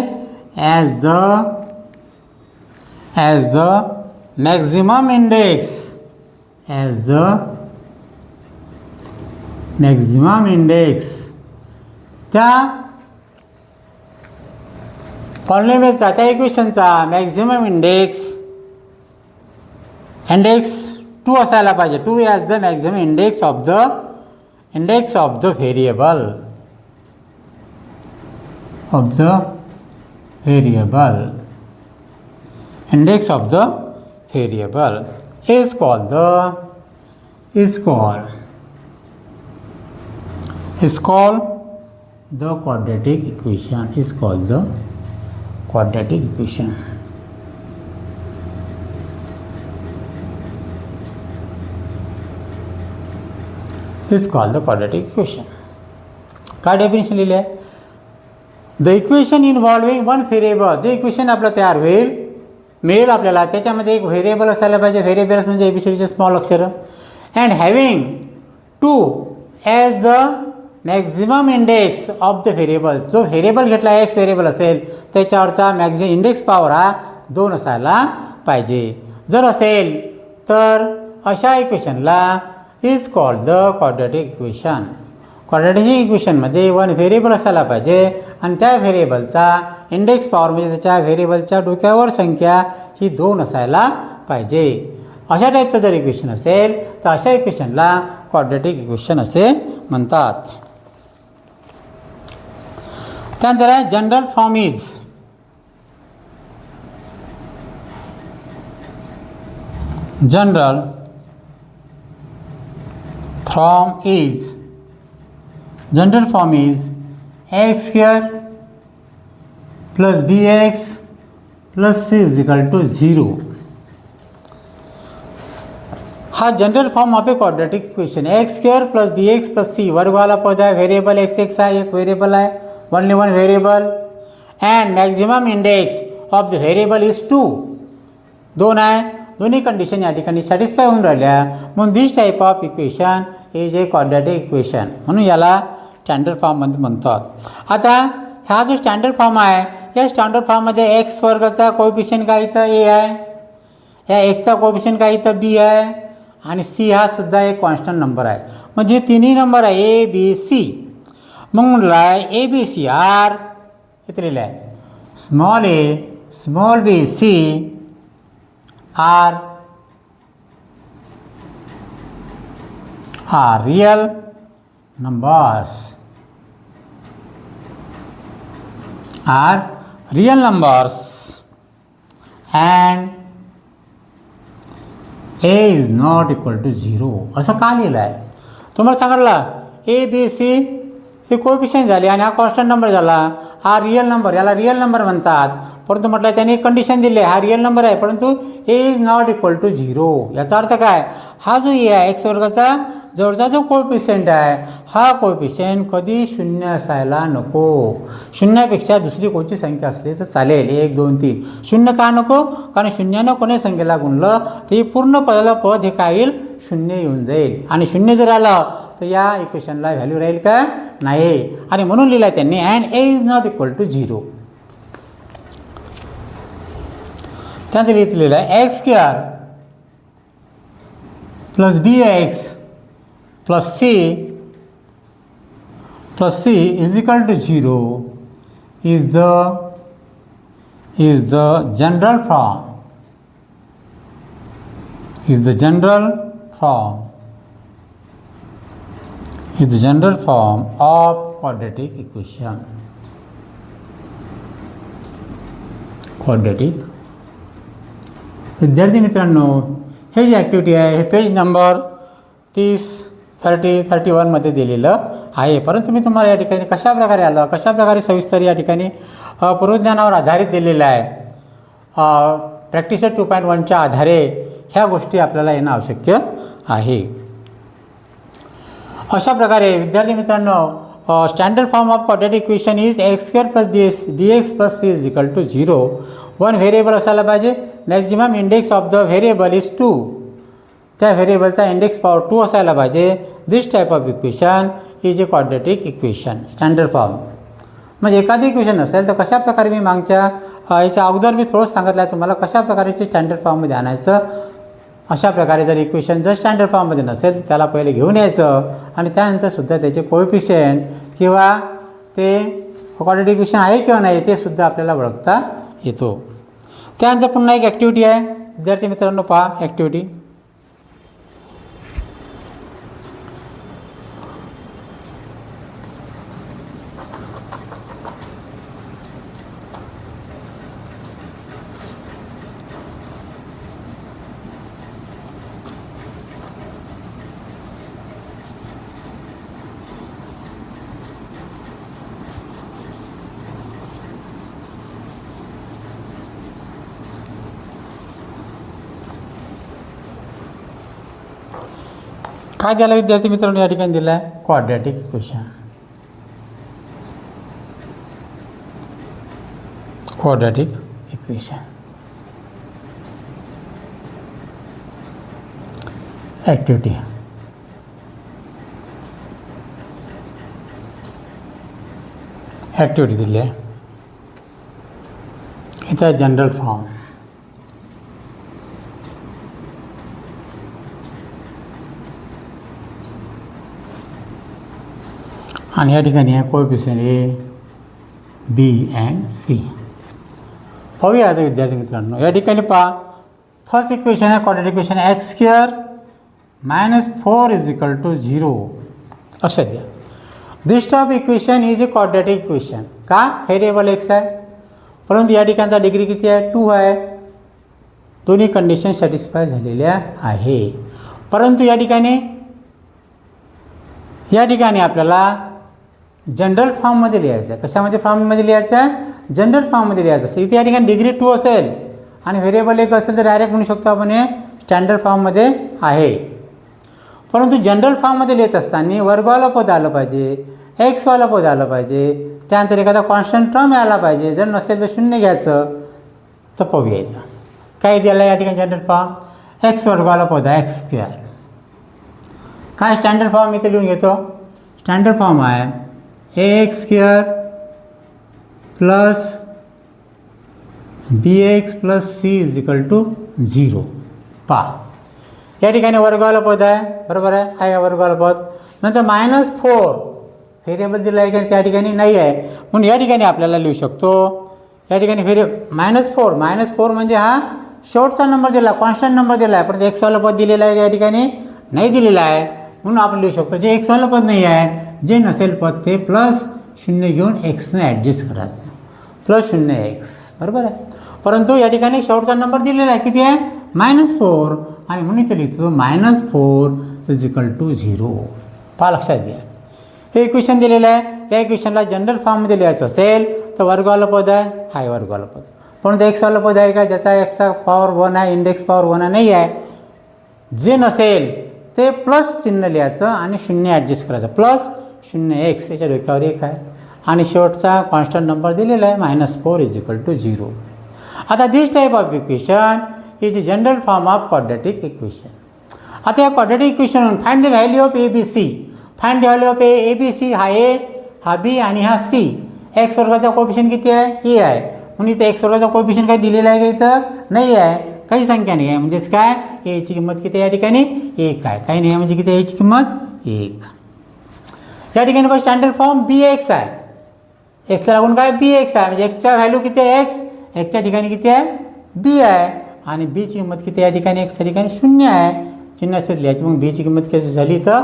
ॲज द मॅक्झिमम इंडेक्स त्या पॉलिनॉमियलचा, त्या इक्वेशनचा मॅक्झिमम इंडेक्स 2 असायला पाहिजे. 2 as the maximum index of the variable index of the variable is called the quadratic equation. Is called the quadratic equation. Is called the quadratic equation. काय definition लिहिले आहे? The equation involving one variable. जे equation आपलं तयार मिळेल आपल्याला, त्याच्यामध्ये एक व्हेरिएबल असायला पाहिजे. व्हेरिएबल्स म्हणजे ABCDचे स्मॉल अक्षर. And having 2 as the maximum index of the variable. जो व्हेरिएबल घेतला एक्स व्हेरिएबल असेल त्याच्यावरचा इंडेक्स पॉवर हा 2 असायला पाहिजे. जर असेल तर अशा इक्वेशनला is called the quadratic equation. Quadratic इक्वेशनमध्ये वन व्हेरिएबल असायला पाहिजे आणि त्या व्हेरिएबलचा इंडेक्स पॉवर म्हणजे त्याच्या व्हेरिएबलच्या डोक्यावर संख्या ही 2 असायला पाहिजे. अशा टाईपचं जर इक्वेशन असेल तर अशा इक्वेशनला क्वाड्रॅटिक इक्वेशन असे म्हणतात. त्यानंतर आहे general form is. General form is x square plus bx plus c is equal to 0. हा general form of a quadratic equation. X square plus b x plus c वर्गवाला पद आहे. व्हेरिएबल एक्स आहे, एक व्हेरिएबल आहे, only one variable. And maximum index of the variable is 2 आहे. दोन्ही condition या ठिकाणी सॅटिस्फाय होऊन राहिल्या, म्हणून this type of equation is a quadratic equation, म्हणून याला स्टँडर्ड फॉर्ममध्ये म्हणतात. आता हा जो स्टँडर्ड फॉर्म आहे, या स्टँडर्ड फॉर्ममध्ये एक्स वर्गाचा कोएफिशियंट काय इथं ए आहे, या एक्सचा कोएफिशियंट काय इथं बी आहे, आणि सी हा सुद्धा एक कॉन्स्टंट नंबर आहे. म्हणजे तिन्ही नंबर आहे ए बी सी. मग म्हटलं आहे ABC आर इथे लिहिलं आहे small a small b c are real numbers and a is not equal to 0. असं का लिहिलं आहे? तुम्हाला सांगितलं ABC हे कोएफिशियंट झाले आणि हा कॉन्स्टंट नंबर झाला, हा रिअल नंबर, याला रिअल नंबर म्हणतात. परंतु म्हटलं त्याने एक कंडिशन दिली, हा रिअल नंबर आहे परंतु a is not equal to 0. याचा अर्थ काय, हा जो ए आहे एक्स वर्गाचा जवळचा जो कोएफिशियंट आहे, हा कोएफिशियंट कधी 0 असायला नको. शून्यापेक्षा दुसरी कोणती संख्या असली तर चालेल, 1 2 3. 0 का नको? कारण 0 कोणी संख्येला गुणलं तर पूर्ण पद हे काय येईल, 0 येऊन जाईल. आणि 0 जर आलं तर या इक्वेशनला व्हॅल्यू राहील का, नाही. आणि म्हणून लिहिलं आहे त्यांनी and a is not equal to 0. त्यानंतर लिहिलेलं आहे x square plus b x plus c is equal to 0 is the general form of quadratic equation. विद्यार्थी मित्रांनो, हे जी ॲक्टिव्हिटी आहे हे पेज नंबर 30 30 31 मध्ये दिलेलं आहे. परंतु मी तुम्हाला या ठिकाणी कशाप्रकारे सविस्तर या ठिकाणी पूर्वज्ञानावर आधारित दिलेला आहे. प्रॅक्टिस 2.1च्या आधारे ह्या गोष्टी आपल्याला येणं आवश्यक आहे. अशा प्रकारे विद्यार्थी मित्रांनो, standard form of quadratic equation is x² + bx + c = 0. One variable असायला पाहिजे. Maximum index of the variable is 2. त्या व्हेरिएबलचा इंडेक्स पॉवर 2 असायला पाहिजे. This type of equation is a quadratic equation. Standard form म्हणजे एखादी इक्वेशन असेल तर कशा प्रकारे मी मागच्या याच्या अगोदर मी थोडं सांगितलं आहे तुम्हाला कशा प्रकारे ते स्टँडर्ड फॉर्ममध्ये आणायचं. अशा प्रकारे जर इक्वेशन जर स्टँडर्ड फॉर्ममध्ये नसेल तर त्याला पहिले घेऊन यायचं आणि त्यानंतरसुद्धा त्याचे कोएफिशियंट किंवा ते क्वाड्रॅटिक इक्वेशन आहे किंवा नाही ते सुद्धा आपल्याला ओळखता येतो. त्यानंतर पुन्हा एक ॲक्टिव्हिटी आहे. विद्यार्थी मित्रांनो पहा ॲक्टिव्हिटी. काय द्यायला विद्यार्थी मित्रांनो या ठिकाणी दिलं आहे quadratic equation. Quadratic equation activity. Activity दिली आहे. इथं जनरल फॉर्म आणि या ठिकाणी आहे coefficient A, B and C. पाहूया आता विद्यार्थी मित्रांनो या ठिकाणी पहा. फर्स्ट इक्वेशन आहे क्वाड्रॅटिक इक्वेशन x² - 4 = 0 असं द्या. This type equation is a quadratic equation. का व्हेरिएबल x आहे परंतु या ठिकाणचा डिग्री किती आहे 2 आहे. दोन्ही कंडिशन सॅटिस्फाय झालेल्या आहे. परंतु या ठिकाणी आपल्याला जनरल फॉर्ममध्ये लिहायचं आहे. कशामध्ये फॉर्ममध्ये लिहायचं आहे जनरल फॉर्ममध्ये लिहायचं असेल. इथे या ठिकाणी डिग्री 2 असेल आणि व्हेरिएबल 1 असेल तर डायरेक्ट म्हणू शकतो आपण हे स्टँडर्ड फॉर्ममध्ये आहे. परंतु जनरल फॉर्ममध्ये लिहित असताना वर्गवाला पद आलं पाहिजे, एक्सवाला पद आलं पाहिजे, त्यानंतर एखादा कॉन्स्टंट टर्म यायला पाहिजे. जर नसेल तर 0 घ्यायचं. तर पाहूया इथं काय द्यायला या ठिकाणी जनरल फॉर्म x वर्गवाला पद आहे x². काय स्टँडर्ड फॉर्म इथे लिहून घेतो. स्टँडर्ड फॉर्म आहे ax² + bx + c = 0. पहा या ठिकाणी वर्गवाला पद आहे बरोबर आहे वर्गवाला पद. नंतर -4 व्हेरिएबल दिला आहे का त्या ठिकाणी नाही आहे म्हणून या ठिकाणी आपल्याला लिहू शकतो. या ठिकाणी -4 म्हणजे हा शेवटचा नंबर दिला कॉन्स्टंट नंबर दिला आहे परंतु एक्सवाला पद दिलेला आहे या ठिकाणी नाही दिलेला आहे म्हणून आपण लिहू शकतो जे एक्सवाला पद नाही आहे जे नसेल पद ते +0 घेऊन एक्सने ॲडजस्ट करायचं +0x बरोबर आहे. परंतु या ठिकाणी शेवटचा नंबर दिलेला आहे किती आहे -4 आणि म्हणून इथे लिहितो -4 = 0. पहा लक्षात घ्या हे इक्वेशन दिलेलं आहे. या इक्वेशनला जनरल फॉर्ममध्ये लिहायचं असेल तर वर्गवाला पद आहे वर्गवाला पद. परंतु एक्सवाला पद आहे का ज्याचा एक्सचा पॉवर 1 आहे इंडेक्स पॉवर 1 नाही आहे. जे नसेल ते प्लस चिन्ह लिहायचं आणि 0 ॲडजस्ट करायचं +0x याच्या डोक्यावर 1 आहे आणि शेवटचा कॉन्स्टंट नंबर दिलेला आहे -4 = 0. आता this type of equation is a general form of quadratic equation. आता या quadratic equation find the value of ABC. Find the value of ABC हा A हा B आणि हा C. एक्स वर्गाचा कोएफिशियंट किती आहे A आहे म्हणून इथे एक्स वर्गाचा कोएफिशियंट काही दिलेला आहे का इथं नाही आहे. काही संख्या नाही आहे म्हणजेच काय एची किंमत किती या ठिकाणी 1 आहे. काही नाही आहे म्हणजे किती एची किंमत 1. या ठिकाणी पण स्टँडर्ड फॉर्म BX आहे. एक्सला लागून काय BX आहे म्हणजे एक्सचा व्हॅल्यू किती आहे x एक्सच्या ठिकाणी किती आहे B आहे आणि बीची किंमत किती या ठिकाणी एक्सच्या ठिकाणी 0 आहे. चिन्हासहित लिहायची मग बीची किंमत किती झाली तर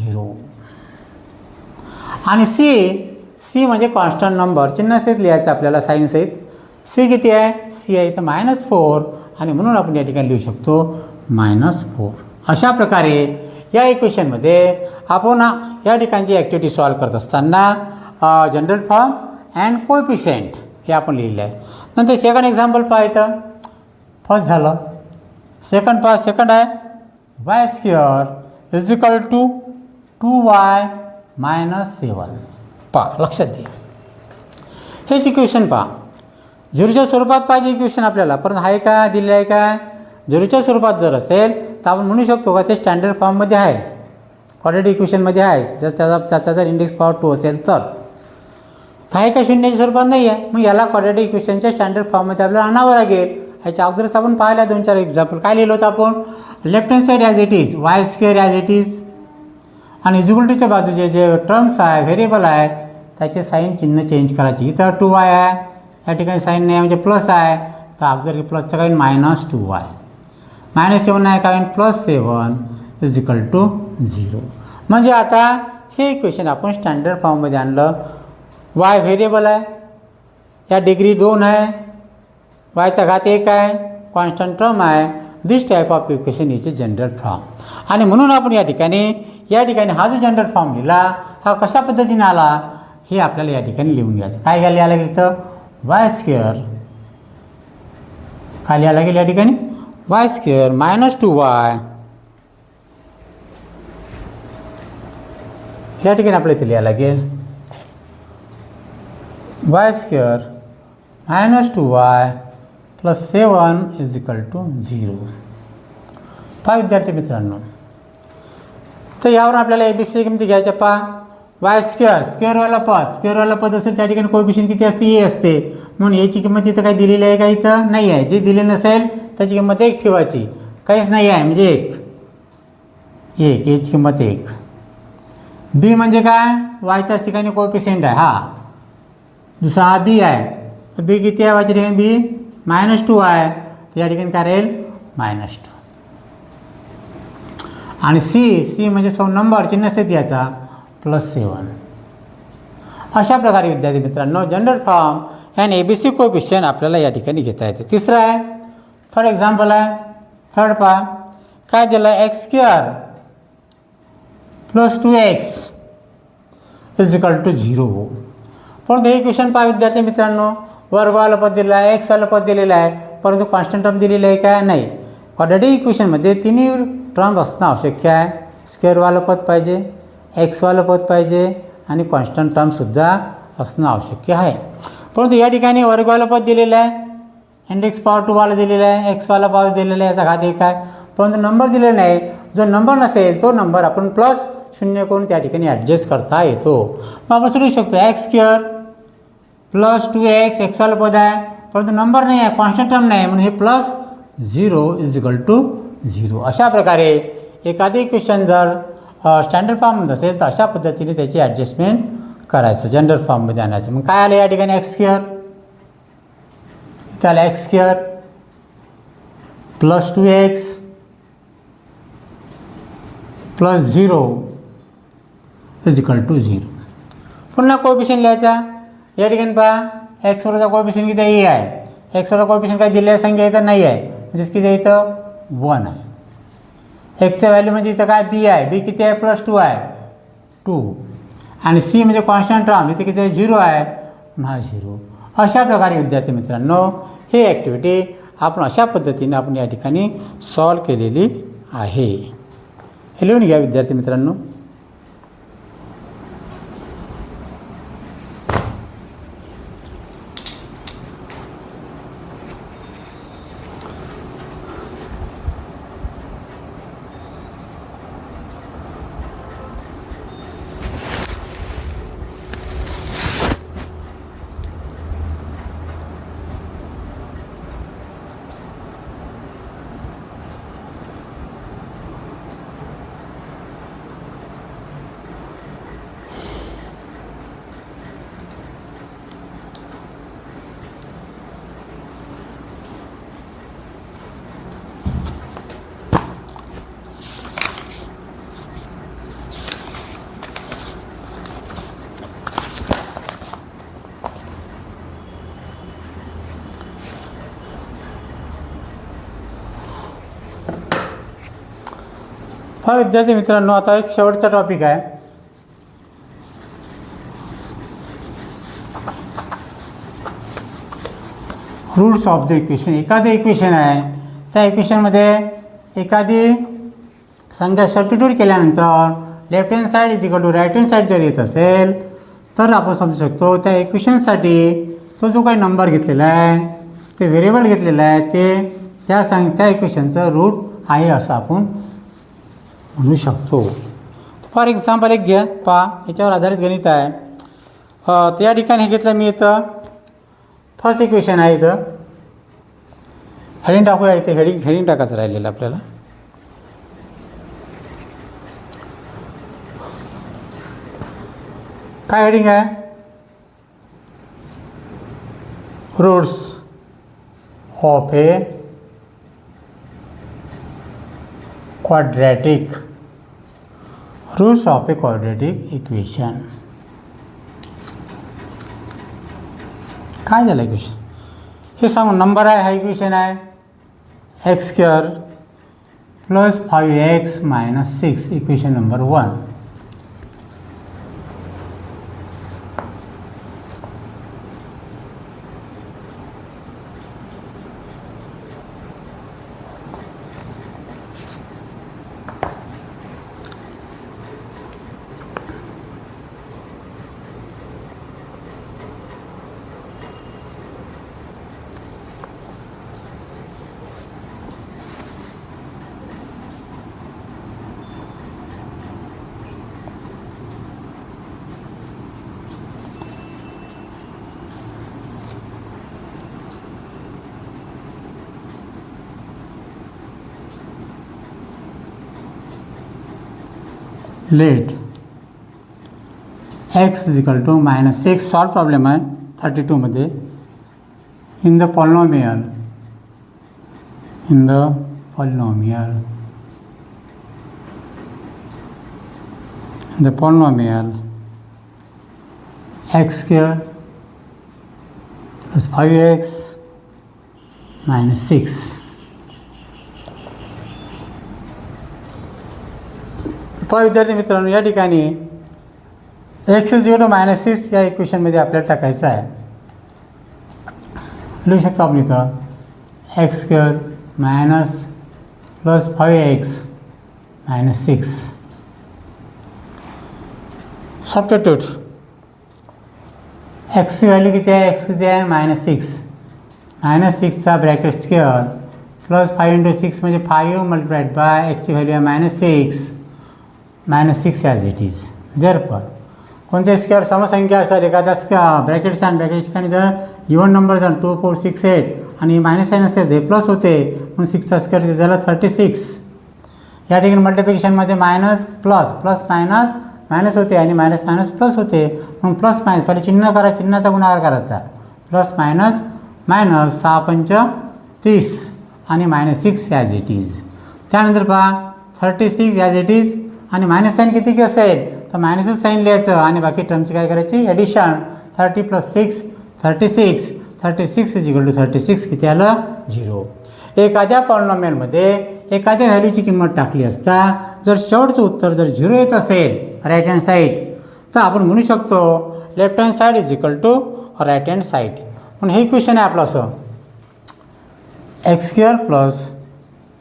0. आणि C म्हणजे कॉन्स्टंट नंबर चिन्हासहित लिहायचं आपल्याला साईनसहित. C किती आहे C आहे इथं -4 आणि म्हणून आपण या ठिकाणी लिहू शकतो -4. अशा प्रकारे या इक्वेशनमध्ये आपण या ठिकाणची ॲक्टिव्हिटी सॉल्व करत असताना जनरल फॉर्म अँड कोएफिशियंट हे आपण लिहिलं आहे. नंतर सेकंड एक्झाम्पल पाहायचं. फर्स्ट झालं. सेकंड आहे y square is equal to 2y - 7. पहा, लक्षात द्या. हेच इक्वेशन पहा. झिरोच्या स्वरूपात पाहिजे इक्वेशन आपल्याला, परंतु आहे का दिलेलं आहे का? झिरोच्या स्वरूपात जर असेल तर आपण म्हणू शकतो का ते स्टँडर्ड फॉर्ममध्ये आहे, क्वाड्रॅटिक इक्वेशनमध्ये आहे. जर त्याचा जर इंडेक्स पॉवर 2 असेल तर आहे का शून्याच्या स्वरूपात नाही आहे. मग याला क्वाड्रॅटिक इक्वेशनच्या स्टँडर्ड फॉर्ममध्ये आपल्याला आणावं लागेल. ह्याच्या अगोदरच आपण पाहिल्या 2-4 एक्झाम्पल. काय लिहिलं होतं आपण? Left hand side as it is, Y square as it is, आणि इक्वलिटीच्या बाजूचे जे टर्म्स आहे, व्हेरिएबल आहे, त्याचे साईन चिन्ह चेंज करायचे. इथं 2y आहे, या ठिकाणी साईन नाही म्हणजे प्लस आहे, तर अगोदर प्लसचं काही -2y, -7 आहे काही +7 इज इक्वल टू 0. म्हणजे आता हे इक्वेशन आपण स्टँडर्ड फॉर्ममध्ये आणलं. y व्हेरिएबल आहे, या डिग्री 2 आहे, yचा घात 1 आहे, कॉन्स्टंट टर्म आहे. This type of equation is general form. आणि म्हणून आपण या ठिकाणी हा जो जनरल फॉर्म लिहिला हा कशा पद्धतीने आला हे आपल्याला या ठिकाणी लिहून घ्यायचं. काय लिहायला लागेल इथं? Y square. काय लिहायला लागेल या ठिकाणी? Y square -2y. या ठिकाणी आपल्याला इथे लिहायला लागेल y square -2y + 7 is equal to 0. पहा विद्यार्थी मित्रांनो, तर यावर आपल्याला ABCची किमती घ्यायच्या. पहा, वाय स्क्वेअर स्क्वेअरवाला पद असेल त्या ठिकाणी कोएफिशियंट किती असते? ए असते. म्हणून याची किंमत इथं काही दिलेली आहे का? इथं नाही आहे. जे दिले नसेल त्याची किंमत 1 ठेवायची. काहीच नाही आहे म्हणजे 1 याची किंमत 1. बी म्हणजे काय? वायच्याच ठिकाणी कोएफिशियंट आहे हा. दुसरा हा बी आहे, तर बी किती आहे? वायच्या ठिकाणी बी -2 आहे, तर या ठिकाणी काय राहील? -2. आणि सी म्हणजे नंबर चिन्ह असते याचा +7. अशा प्रकारे विद्यार्थी मित्रांनो general form and ABC coefficient आपल्याला या ठिकाणी घेता येते. तिसरं आहे, थर्ड एक्झाम्पल आहे. थर्ड पहा, काय दिलं? x² + 2x is equal to 0. परंतु हे इक्वेशन पहा विद्यार्थी मित्रांनो, वर्गवाला पद दिलेलं आहे, एक्सवाला पद दिलेलं आहे, परंतु कॉन्स्टंट टर्म दिलेलं आहे का? नाही. क्वाड्रॅटिक इक्वेशनमध्ये तिन्ही टर्म असणं आवश्यक आहे. स्क्वेअरवालं पद पाहिजे, एक्सवालं पद पाहिजे आणि कॉन्स्टंट टर्मसुद्धा असणं आवश्यक आहे. परंतु या ठिकाणी वर्गवालं पद दिलेलं आहे, इंडेक्स पॉवर 2 वाला दिलेला आहे, एक्सवाला पॉवर दिलेला आहे, याचा घात 1 आहे, परंतु नंबर दिलेला नाही. जो नंबर नसेल तो नंबर आपण +0 करून त्या ठिकाणी ॲडजस्ट करता येतो. मग आपण सोडू शकतो x² + 2x एक्सवाला पद आहे, परंतु नंबर नाही आहे, कॉन्स्टंट टर्म नाही, म्हणून हे +0 इज इक्वल टू 0. अशा प्रकारे एखादी इक्वेशन जर स्टँडर्ड फॉर्ममध्ये असेल तर अशा पद्धतीने त्याची ॲडजस्टमेंट करायचं, जनरल फॉर्ममध्ये आणायचं. मग काय आलं या ठिकाणी? x², इथं आलं x² + 2x + 0 is equal to 0. पुन्हा कोएफिशियंट लिहायचा. या ठिकाणी पहा, x वरचा कोएफिशियंट किती आहे? आहे. एक्सवरचा कोएफिशियंट काही दिलेल्या संख्या इथं नाही आहे, म्हणजेच किती आहे? इथं 1 आहे. एक्सचं व्हॅल्यू म्हणजे इथं काय? बी आहे. बी किती आहे? +2 आहे, 2. आणि सी म्हणजे कॉन्स्टंट टर्म, इथे किती आहे? 0 आहे, हा 0. अशा प्रकारे विद्यार्थी मित्रांनो ही ॲक्टिव्हिटी आपण अशा पद्धतीने आपण या ठिकाणी सॉल्व केलेली आहे. हे लिहून घ्या विद्यार्थी मित्रांनो. हा विद्यार्थी मित्रांनो, आता एक शेवटचा टॉपिक आहे. Roots of the equation. एखादं इक्वेशन आहे, त्या इक्वेशनमध्ये एखादी संख्या सबस्टिट्यूट केल्यानंतर left hand side is equal to right hand side जर येत असेल तर आपण समजू शकतो त्या इक्वेशनसाठी तो जो काही नंबर घेतलेला आहे, ते व्हेरिएबल घेतलेला आहे, ते त्या इक्वेशनचं रूट आहे असं आपण म्हणू शकतो. फॉर एक्झाम्पल एक घ्या, पहा याच्यावर आधारित गणित आहे. त्या ठिकाणी हे घेतलं मी इथं फर्स्ट इक्वेशन आहे. इथं हेडिंग टाकूया. इथे हेडिंग टाकायचं राहिलेलं आपल्याला. काय हेडिंग आहे? Roots of a quadratic equation. काय झालं इक्वेशन हे सांगून. नंबर आहे, हा इक्वेशन आहे x² + 5x - 6 equation number 1. Let x = -6 solve problem आहे 32 मध्ये. In the polynomial x² + 5x - 6. पहा विद्यार्थी मित्रांनो, या ठिकाणी x = -6 या इक्वेशनमध्ये आपल्याला टाकायचं आहे. लिहू शकतो आपण इथं x² - + 5x - 6. सबस्टिट्यूट. x ची व्हॅल्यू किती आहे? x किती आहे? -6. -6चा ब्रॅकेट स्क्वेअर + 5 × 6 म्हणजे 5 मल्टिप्लाइड बाय x ची व्हॅल्यू आहे -6. -6 ॲज इट इज. देअरफॉर कोणत्या स्क्वेअर समसंख्या असेल, एखादा ब्रॅकेट्स आणि ब्रॅकेट ठिकाणी जर इव्हन नंबर जर 2, 4, 6, 8 आणि मायनस साईन असेल ते प्लस होते, म्हणून 6चा स्क्वेअर झाला 36. या ठिकाणी मल्टिप्लिकेशनमध्ये मायनस प्लस मायनस होते आणि मायनस प्लस होते, म्हणून प्लस मायनस पहिले चिन्ह करा, चिन्हाचा गुणाकार करायचा. +- 6 पंच 30 आणि -6 ॲज इट इज. त्यानंतर पहा 36 ॲज इट इज आणि मायनस साईन किती असेल तर मायनसच साईन लिहायचं आणि बाकी टर्मची काय करायची? ॲडिशन. 30 + 6 36. 36 = 36 किती आलं? 0. एखाद्या पॉलिनॉमियलमध्ये एखाद्या व्हॅल्यूची किंमत टाकली असता जर शेवटचं उत्तर जर 0 येत असेल राईट हँड साईड, तर आपण म्हणू शकतो left hand side = right hand side. म्हणून हे इक्वेशन आहे आपलं असं x² +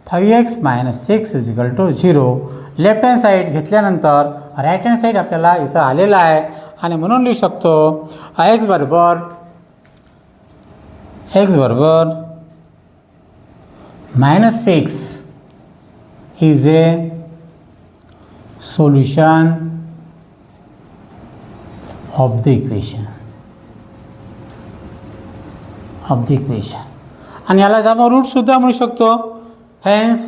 5x - 6 = 0. Left hand side घेतल्यानंतर राईट हँड साईड आपल्याला इथं आलेला आहे आणि म्हणून लिहू शकतो x बरोबर -6 is a solution of the equation आणि याला आपण रूटसुद्धा म्हणू शकतो. hence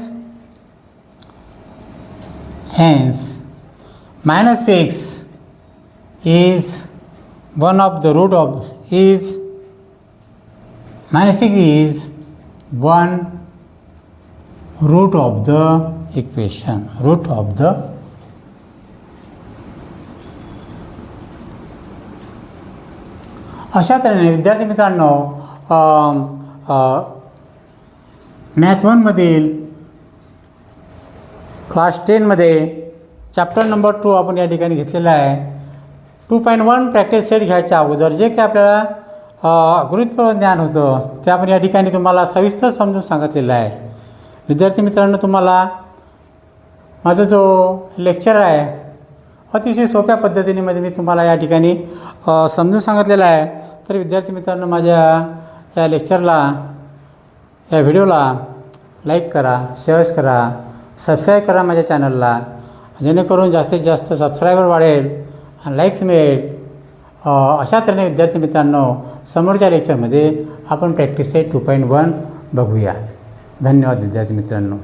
-6 is one of the root of is -6 is one root of the equation. अशा तऱ्हेने विद्यार्थी मित्रांनो मॅथ 1मधील क्लास 10मध्ये चॅप्टर नंबर 2 आपण या ठिकाणी घेतलेला आहे. 2.1 प्रॅक्टिस सेट घ्यायच्या अगोदर जे काही आपल्याला गुरुत्व ज्ञान होतं ते आपण या ठिकाणी तुम्हाला सविस्तर समजून सांगितलेलं आहे. विद्यार्थी मित्रांनो, तुम्हाला माझा जो लेक्चर आहे अतिशय सोप्या पद्धतीने मी तुम्हाला या ठिकाणी समजून सांगितलेलं आहे. तर विद्यार्थी मित्रांनो, माझ्या या लेक्चरला, या व्हिडिओला लाईक करा, शेअर्स करा, सबस्क्राईब करा माझ्या चॅनलला, जेणेकरून जास्तीत जास्त सबस्क्रायबर वाढेल आणि लाईक्स मिळेल. अशा तऱ्हेने विद्यार्थी मित्रांनो, समोरच्या लेक्चरमध्ये आपण प्रॅक्टिस सेट 2.1 बघूया. धन्यवाद विद्यार्थी मित्रांनो.